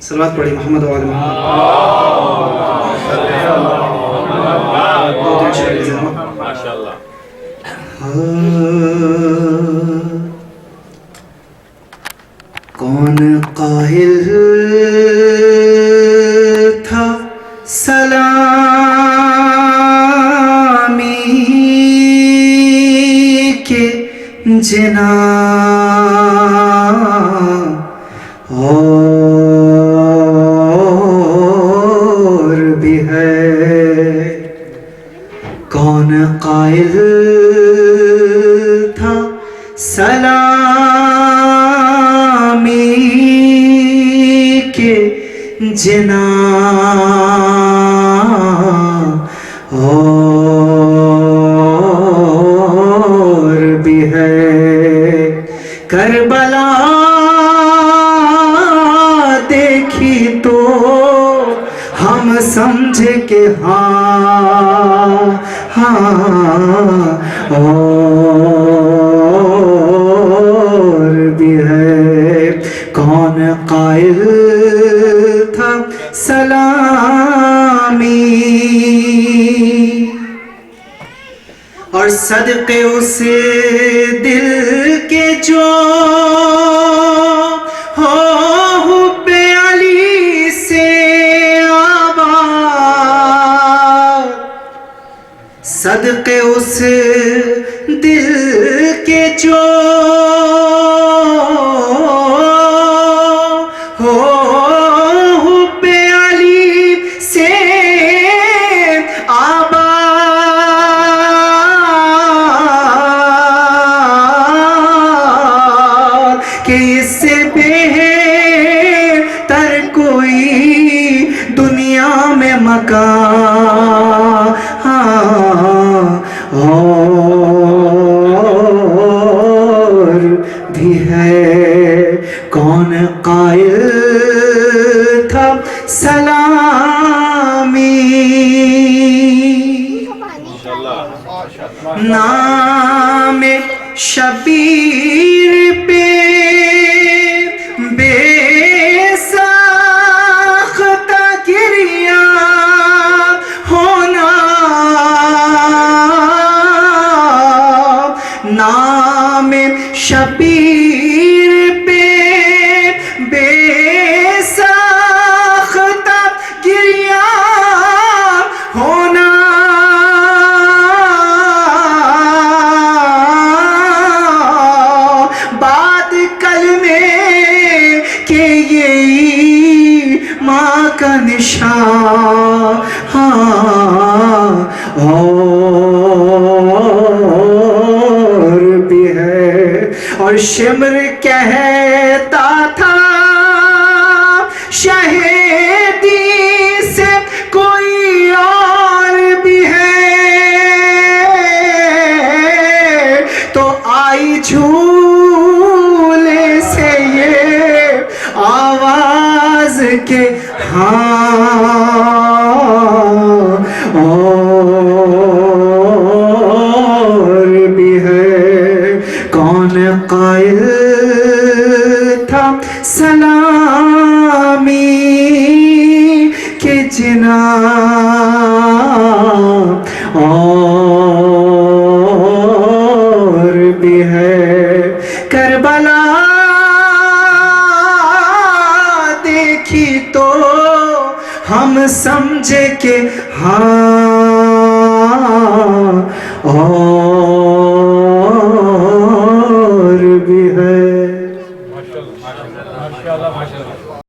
صلوات پڑھی محمد و آل محمد. ماشاءاللہ. کون قائل تھا سلامی کے جناح اور بھی ہے. کون قائل تھا سلامی کے جناح اور بھی ہے. کربلا دیکھی تو ہم سمجھ کے اور بھی ہے. کون قائل تھا سلامی اور صدقے اس دل کے جو ہو حب علی سے آباد. صدقے اس دل کے جو ہو حب علی سے آباد کہ اس سے بہتر کوئی دنیا میں مکان اور بھی ہے. کون قائل تھا سلامی نام شبیر پہ بے ساختہ گریہ ہونا. نام شبیر پہ بے ساختہ گریہ ہونا. بات کلمے کہ یہی ماں کا نشان اور بھی ہے. اور شمر کہتا تھا شہیدی سے کوئی اور بھی ہے. تو آئی جھولے سے یہ آواز کے اور بھی ہے. کون قائل تھا سلامی کے جناح اور بھی ہے. کربلا دیکھی تو ہم سمجھے کہ